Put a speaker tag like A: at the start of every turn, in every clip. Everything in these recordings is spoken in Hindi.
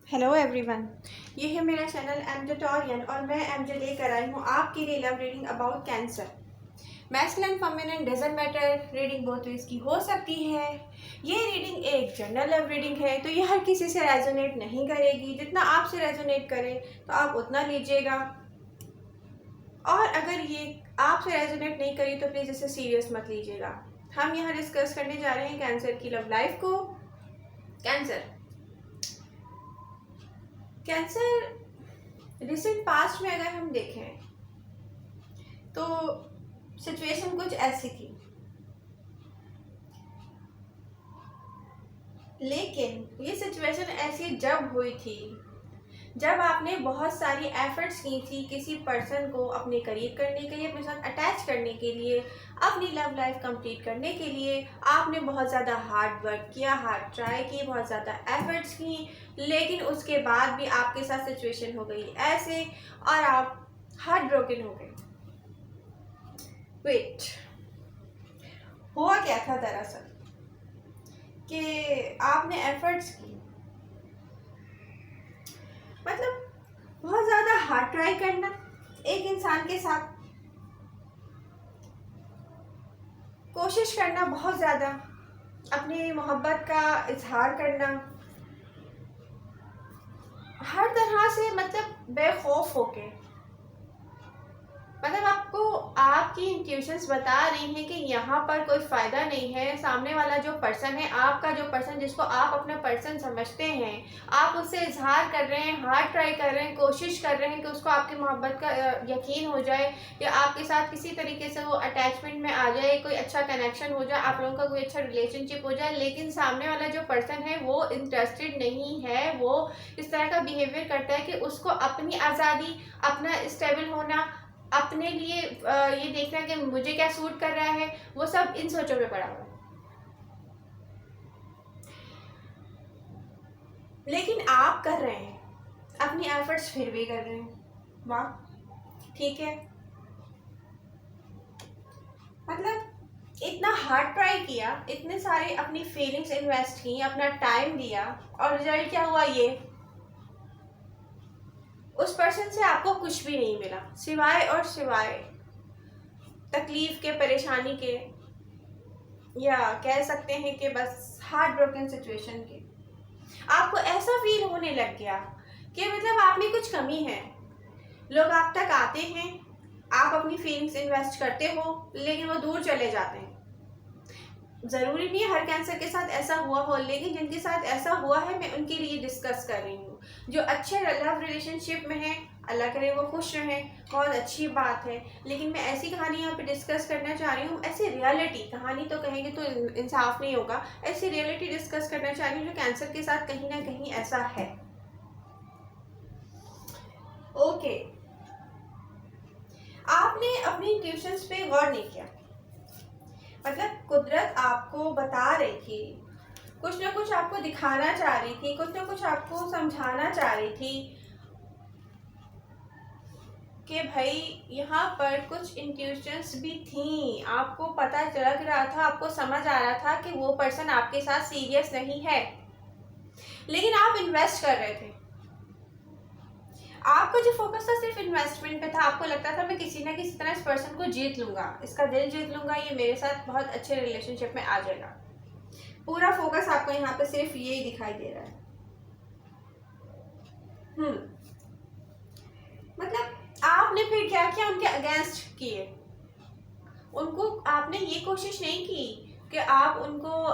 A: हेलो एवरीवन, ये है मेरा चैनल एमजे टॉरियन और मैं एमजे लेकर आई हूँ आपके लिए love reading about cancer. Masculine feminine doesn't matter, reading both ways की हो सकती है। ये रीडिंग एक जनरल लव रीडिंग है, तो ये हर किसी से रेजोनेट नहीं करेगी। जितना आपसे रेजोनेट करे तो आप उतना लीजिएगा, और अगर ये आपसे रेजोनेट नहीं करी तो प्लीज़ इसे सीरियस मत लीजिएगा। हम यहाँ डिस्कस करने जा रहे हैं कैंसर की लव लाइफ को। कैंसर रिसेंट पास्ट में अगर हम देखें तो सिचुएशन कुछ ऐसी थी, लेकिन ये सिचुएशन ऐसी जब हुई थी जब आपने बहुत सारी एफर्ट्स की थी किसी पर्सन को अपने करीब करने के लिए, अपने साथ अटैच करने के लिए, अपनी लव लाइफ कंप्लीट करने के लिए। आपने बहुत ज़्यादा हार्ड वर्क किया, हार्ड ट्राई की, बहुत ज़्यादा एफर्ट्स की, लेकिन उसके बाद भी आपके साथ सिचुएशन हो गई ऐसे और आप हार्ट ब्रोकन हो गए। वेट, हुआ क्या था दरअसल कि आपने एफर्ट्स की, मतलब बहुत ज़्यादा हार्ड ट्राई करना, एक इंसान के साथ कोशिश करना, बहुत ज़्यादा अपनी मोहब्बत का इजहार करना, हर तरह से मतलब बेखौफ होके, मतलब आपको आपकी इंट्यूशंस बता रही हैं कि यहाँ पर कोई फ़ायदा नहीं है। सामने वाला जो पर्सन है, आपका जो पर्सन जिसको आप अपना पर्सन समझते हैं, आप उससे इजहार कर रहे हैं, हार्ड ट्राई कर रहे हैं, कोशिश कर रहे हैं कि उसको आपकी मोहब्बत का यकीन हो जाए या आपके साथ किसी तरीके से वो अटैचमेंट में आ जाए, कोई अच्छा कनेक्शन हो जाए, आप लोगों का कोई अच्छा रिलेशनशिप हो जाए। लेकिन सामने वाला जो पर्सन है वो इंटरेस्टेड नहीं है, वो इस तरह का बिहेवियर करता है कि उसको अपनी आज़ादी, अपना स्टेबल होना, अपने लिए ये देखना कि मुझे क्या सूट कर रहा है, वो सब इन सोचों में पड़ा हुआ है। लेकिन आप कर रहे हैं, अपनी एफर्ट्स फिर भी कर रहे हैं। वाह, ठीक है। मतलब इतना हार्ड ट्राई किया, इतने सारे अपनी फीलिंग्स इन्वेस्ट की, अपना टाइम दिया, और रिजल्ट क्या हुआ? ये उस पर्सन से आपको कुछ भी नहीं मिला सिवाय और सिवाय तकलीफ के, परेशानी के, या कह सकते हैं कि बस हार्ट ब्रोकन सिचुएशन के। आपको ऐसा फील होने लग गया कि मतलब आप में कुछ कमी है। लोग आप तक आते हैं, आप अपनी फीलिंग्स इन्वेस्ट करते हो, लेकिन वो दूर चले जाते हैं। ज़रूरी नहीं है हर कैंसर के साथ ऐसा हुआ हो, लेकिन जिनके साथ ऐसा हुआ है मैं उनके लिए डिस्कस कर रही हूँ। जो अच्छे लव रिलेशनशिप में हैं, अल्लाह करे वो खुश रहें, बहुत अच्छी बात है। लेकिन मैं ऐसी कहानी यहाँ पे डिस्कस करना चाह रही हूँ, ऐसी रियलिटी, कहानी तो कहेंगे तो इंसाफ नहीं होगा, ऐसी रियलिटी डिस्कस करना चाह रही हूँ जो कैंसर के साथ कहीं ना कहीं ऐसा है। ओके, आपने अपनी इंट्यूशंस पे गौर नहीं किया, मतलब कुदरत आपको बता रही थी, कुछ ना कुछ आपको दिखाना चाह रही थी, कुछ ना कुछ आपको समझाना चाह रही थी कि भाई यहाँ पर कुछ इंट्यूशंस भी थी। आपको पता लग रहा था, आपको समझ आ रहा था कि वो पर्सन आपके साथ सीरियस नहीं है, लेकिन आप इन्वेस्ट कर रहे थे। आपका जो फोकस था सिर्फ इन्वेस्टमेंट पे था। आपको लगता था मैं किसी ना किसी तरह इस पर्सन को जीत लूंगा, इसका दिल जीत लूंगा, ये मेरे साथ बहुत अच्छे रिलेशनशिप में आ जाएगा। पूरा फोकस आपको यहाँ पे सिर्फ ये ही दिखाई दे रहा है। मतलब आपने फिर क्या किया? उनके अगेंस्ट किए। उनको आपने ये कोशिश नहीं की कि आप उनको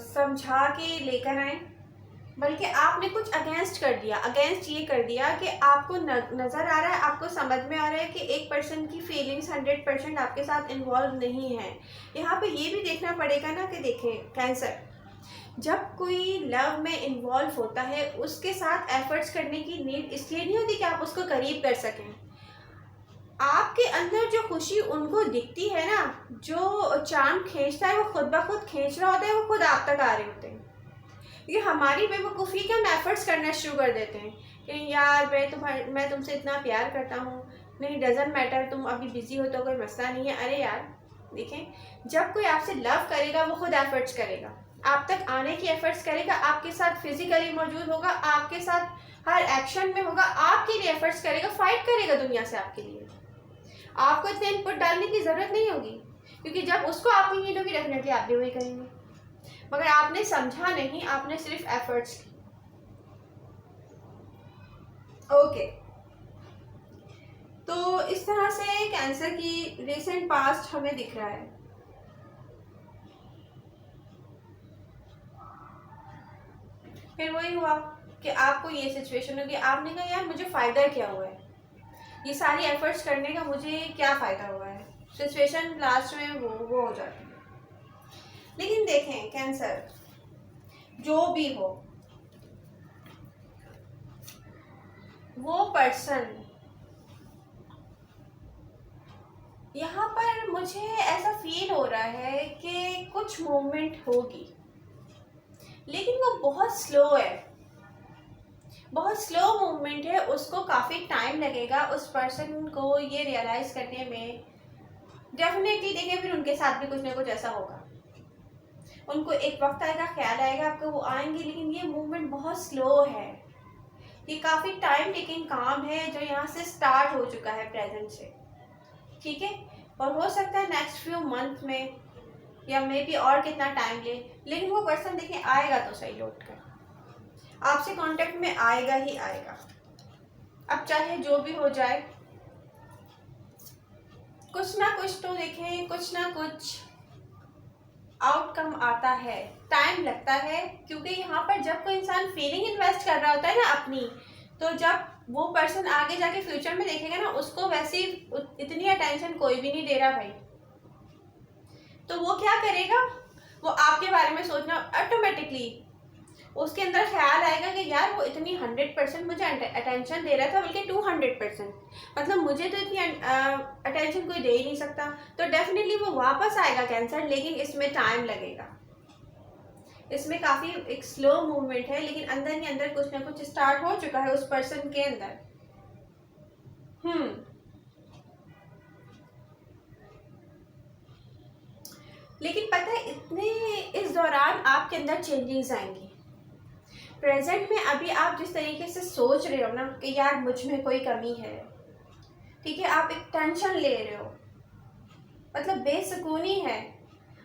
A: समझा के लेकर आए, बल्कि आपने कुछ अगेंस्ट कर दिया। अगेंस्ट ये कर दिया कि आपको नज़र आ रहा है, आपको समझ में आ रहा है कि एक पर्सन की फीलिंग्स 100% आपके साथ इन्वॉल्व नहीं है। यहाँ पे ये भी देखना पड़ेगा ना कि देखें, कैंसर जब कोई लव में इन्वॉल्व होता है उसके साथ एफर्ट्स करने की नीड इसलिए नहीं होती कि आप उसको करीब कर सकें। आपके अंदर जो खुशी उनको दिखती है ना, जो चार्म खींचता है, वो खुद ब खुद खींच रहा होता है, वो खुद आप तक आ रहे होते हैं। ये हमारी बेवकूफ़ी के हम एफर्ट्स करना शुरू कर देते हैं कि यार मैं तुमसे इतना प्यार करता हूँ, नहीं डजंट मैटर, तुम अभी बिजी हो तो कोई मसला नहीं है। अरे यार देखें, जब कोई आपसे लव करेगा वो खुद एफर्ट्स करेगा। आप तक आने की एफर्ट्स करेगा, आपके साथ फिजिकली मौजूद होगा, आपके साथ हर एक्शन में होगा, आपके लिए एफर्ट्स करेगा, फाइट करेगा दुनिया से आपके लिए। आपको इतने इनपुट डालने की ज़रूरत नहीं होगी, क्योंकि जब उसको आपकी नीड होगी डेफिनेटली आप भी वही करेंगे। मगर आपने समझा नहीं, आपने सिर्फ एफर्ट्स की। ओके, तो इस तरह से कैंसर की रिसेंट पास्ट हमें दिख रहा है। फिर वही हुआ कि आपको ये सिचुएशन होगी, आपने कहा यार मुझे फ़ायदा क्या हुआ है, ये सारी एफर्ट्स करने का मुझे क्या फ़ायदा हुआ है। सिचुएशन लास्ट में वो हो जाती है। लेकिन देखें कैंसर जो भी हो, वो पर्सन यहाँ पर मुझे ऐसा फील हो रहा है कि कुछ मूवमेंट होगी, लेकिन वो बहुत स्लो है, बहुत स्लो मूवमेंट है। उसको काफ़ी टाइम लगेगा उस पर्सन को ये रियलाइज़ करने में। डेफिनेटली देखें फिर उनके साथ भी कुछ ना कुछ ऐसा होगा, उनको एक वक्त आएगा, ख्याल आएगा आपको, वो आएंगे। लेकिन ये मूवमेंट बहुत स्लो है, ये काफ़ी टाइम टेकिंग काम है जो यहाँ से स्टार्ट हो चुका है प्रेजेंट से, ठीक है। और हो सकता है नेक्स्ट फ्यू मंथ में या मे बी और कितना टाइम ले, लेकिन वो पर्सन देखिए आएगा तो सही लौट कर, आपसे कांटेक्ट में आएगा ही आएगा। अब चाहे जो भी हो जाए, कुछ ना कुछ तो देखें, कुछ ना कुछ आउटकम आता है। टाइम लगता है, क्योंकि यहाँ पर जब कोई इंसान फीलिंग इन्वेस्ट कर रहा होता है ना अपनी, तो जब वो पर्सन आगे जाके फ्यूचर में देखेगा ना, उसको वैसी इतनी अटेंशन कोई भी नहीं दे रहा भाई, तो वो क्या करेगा, वो आपके बारे में सोचना ऑटोमेटिकली उसके अंदर ख्याल आएगा कि यार वो इतनी 100% मुझे अटेंशन दे रहा था, बल्कि 200%, मतलब मुझे तो इतनी अटेंशन कोई दे ही नहीं सकता। तो डेफिनेटली वो वापस आएगा कैंसर, लेकिन इसमें टाइम लगेगा, इसमें काफ़ी एक स्लो मूवमेंट है, लेकिन अंदर ही अंदर कुछ ना कुछ स्टार्ट हो चुका है उस पर्सन के अंदर। लेकिन पता है इतने इस दौरान आपके अंदर चेंजेस आएंगी। प्रेजेंट में अभी आप जिस तरीके से सोच रहे हो ना कि यार मुझ में कोई कमी है, ठीक है, आप एक टेंशन ले रहे हो, मतलब बेसुकूनी है,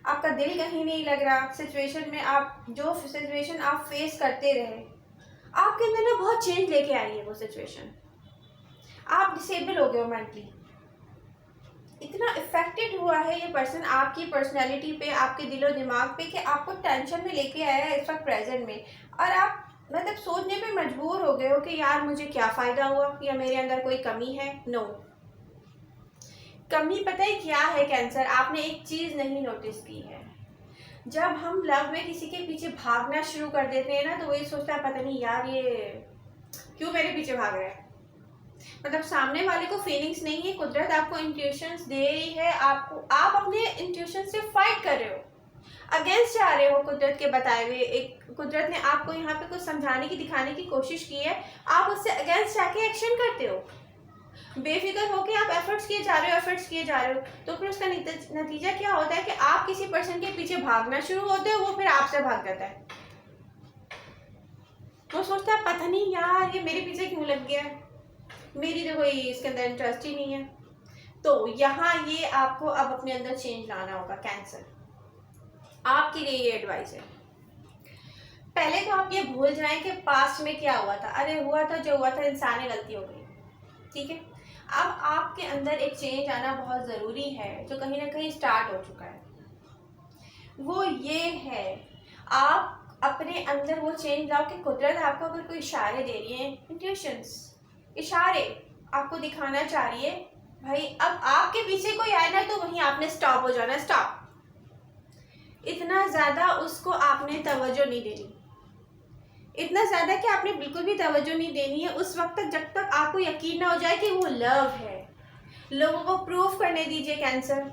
A: आपका दिल कहीं नहीं लग रहा सिचुएशन में। आप जो सिचुएशन आप फेस करते रहे, आपके अंदर ना बहुत चेंज लेके आई है वो सिचुएशन। आप डिसेबल हो गए हो मेंटली, इतना इफेक्टेड हुआ है ये पर्सन आपकी पर्सनैलिटी पे, आपके दिलो दिमाग पे, कि आपको टेंशन में लेके आया है इस वक्त प्रेजेंट में। और आप मतलब सोचने पे मजबूर हो गए हो कि यार मुझे क्या फ़ायदा हुआ, या मेरे अंदर कोई कमी है। नो, कमी पता है क्या है कैंसर, आपने एक चीज़ नहीं नोटिस की है। जब हम लव में किसी के पीछे भागना शुरू कर देते हैं ना, तो वही सोचता है पता नहीं यार ये क्यों मेरे पीछे भाग रहा है। मतलब सामने वाले को फीलिंग्स नहीं है, कुदरत आपको इंट्यूशंस दे रही है, आपको आप अपने इंट्यूशन से फाइट कर रहे हो, अगेंस्ट जा रहे हो कुदरत के बताए हुए। एक कुदरत ने आपको यहाँ पे कुछ समझाने की, दिखाने की कोशिश की है, आप उससे अगेंस्ट जाके एक्शन करते हो, बेफिक्र होके आप एफर्ट्स किए जा रहे हो, एफर्ट्स किए जा रहे हो। तो फिर उसका नतीजा क्या होता है कि आप किसी पर्सन के पीछे भागना शुरू होते हो, वो फिर आपसे भाग जाता है। वो सोचता है पता नहीं यार ये मेरे पीछे क्यों लग गया, मेरी तो कोई इसके अंदर इंटरेस्ट ही नहीं है। तो यहाँ ये आपको अब अपने अंदर चेंज लाना होगा कैंसर। आपके लिए ये एडवाइस है, पहले तो आप ये भूल जाएं कि पास्ट में क्या हुआ था। अरे हुआ था जो हुआ था, इंसान ने गलती हो गई, ठीक है। अब आपके अंदर एक चेंज आना बहुत ज़रूरी है, जो कहीं ना कहीं स्टार्ट हो चुका है। वो ये है, आप अपने अंदर वो चेंज लाओ कि कुदरत आपको अगर कोई इशारे दे रही है, इंट्यूशंस, इशारे आपको दिखाना चाह रही है, भाई अब आपके पीछे कोई आए ना, तो वहीं आपने स्टॉप हो जाना। स्टॉप, इतना ज़्यादा उसको आपने तवज्जो नहीं देनी, इतना ज़्यादा कि आपने बिल्कुल भी तवज्जो नहीं देनी है उस वक्त तक जब तक आपको यकीन ना हो जाए कि वो लव है। लोगों को प्रूफ करने दीजिए कैंसर,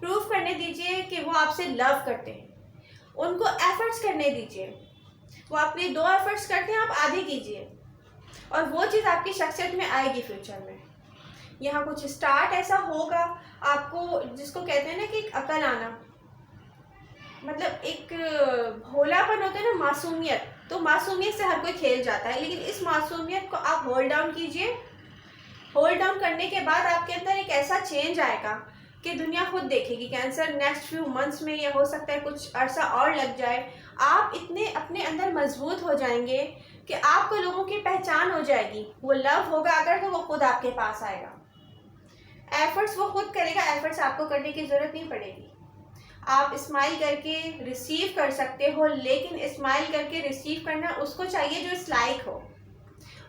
A: प्रूफ करने दीजिए कि वो आपसे लव करते हैं, उनको एफर्ट्स करने दीजिए। वो अपने 2 एफर्ट्स करते हैं, आप आधे कीजिए, और वो चीज़ आपकी शख्सियत में आएगी फ्यूचर में। यहाँ कुछ स्टार्ट ऐसा होगा आपको, जिसको कहते हैं ना कि अकल आना, मतलब एक भोलापन होता है ना, मासूमियत, तो मासूमियत से हर कोई खेल जाता है, लेकिन इस मासूमियत को आप होल्ड डाउन कीजिए। होल्ड डाउन करने के बाद आपके अंदर एक ऐसा चेंज आएगा कि दुनिया खुद देखेगी। कैंसर नेक्स्ट फ्यू मंथ्स में, या हो सकता है कुछ अरसा और लग जाए, आप इतने अपने अंदर मजबूत हो जाएंगे कि आपको लोगों की पहचान हो जाएगी। वो लव होगा अगर, तो वो खुद आपके पास आएगा। एफर्ट्स वो खुद करेगा, एफर्ट्स आपको करने की ज़रूरत नहीं पड़ेगी। आप स्माइल करके रिसीव कर सकते हो, लेकिन स्माइल करके रिसीव करना उसको चाहिए जो इस लायक हो।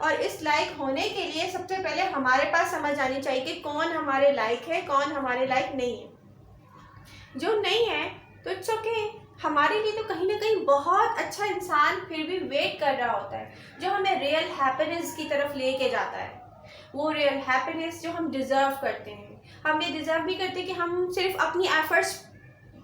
A: और इस लायक होने के लिए सबसे पहले हमारे पास समझ आनी चाहिए कि कौन हमारे लायक है, कौन हमारे लायक नहीं है। जो नहीं है तो इट्स ओके, हमारे लिए तो कहीं ना कहीं बहुत अच्छा इंसान फिर भी वेट कर रहा होता है, जो हमें रियल हैप्पीनेस की तरफ लेके जाता है। वो रियल हैप्पीनेस जो हम डिज़र्व करते हैं। हम ये डिज़र्व नहीं करते कि हम सिर्फ अपनी एफर्ट्स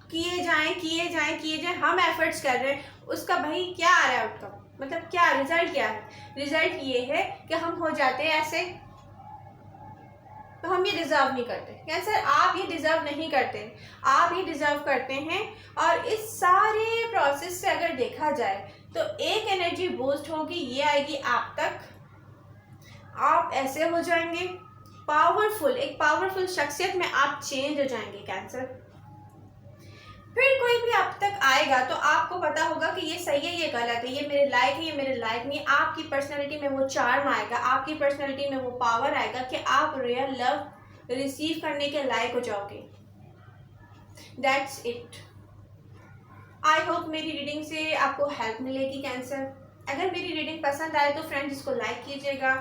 A: किए जाएं, हम एफर्ट्स कर रहे हैं, उसका भाई क्या आ रहा है आउटकम, मतलब क्या रिजल्ट, क्या है रिजल्ट? ये है कि हम हो जाते हैं ऐसे, तो हम ये डिज़र्व नहीं करते। कैंसर, आप ये डिज़र्व नहीं करते, आप ये डिज़र्व करते हैं। और इस सारे प्रोसेस से अगर देखा जाए तो एक एनर्जी बूस्ट होगी, ये आएगी आप तक, आप ऐसे हो जाएंगे पावरफुल, एक पावरफुल शख्सियत में आप चेंज हो जाएंगे कैंसर। फिर कोई भी आप तक आएगा तो आपको पता होगा कि ये सही है, ये गलत है, ये मेरे लायक है, ये मेरे लायक नहीं है। आपकी पर्सनैलिटी में वो चार्म आएगा, आपकी पर्सनैलिटी में वो पावर आएगा कि आप रियल लव रिसीव करने के लायक हो जाओगे। That's it. आई होप मेरी रीडिंग से आपको हेल्प मिलेगी कैंसर। अगर मेरी रीडिंग पसंद आए तो फ्रेंड्स इसको लाइक कीजिएगा,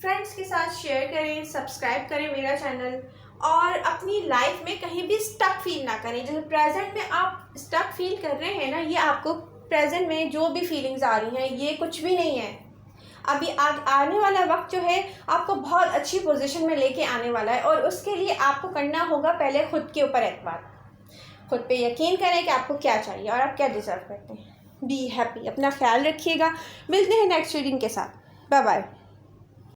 A: फ्रेंड्स के साथ शेयर करें, सब्सक्राइब करें मेरा चैनल, और अपनी लाइफ में कहीं भी स्टक फील ना करें। जैसे प्रेजेंट में आप स्टक फील कर रहे हैं ना, ये आपको प्रेजेंट में जो भी फीलिंग्स आ रही हैं ये कुछ भी नहीं है। अभी आने वाला वक्त जो है आपको बहुत अच्छी पोजीशन में लेके आने वाला है, और उसके लिए आपको करना होगा पहले खुद के ऊपर एतबार, खुद पे यकीन करें कि आपको क्या चाहिए और आप क्या डिज़र्व करते हैं। बी हैप्पी, अपना ख्याल रखिएगा। मिलते हैं नेक्स्ट रीडिंग के साथ। Bye bye.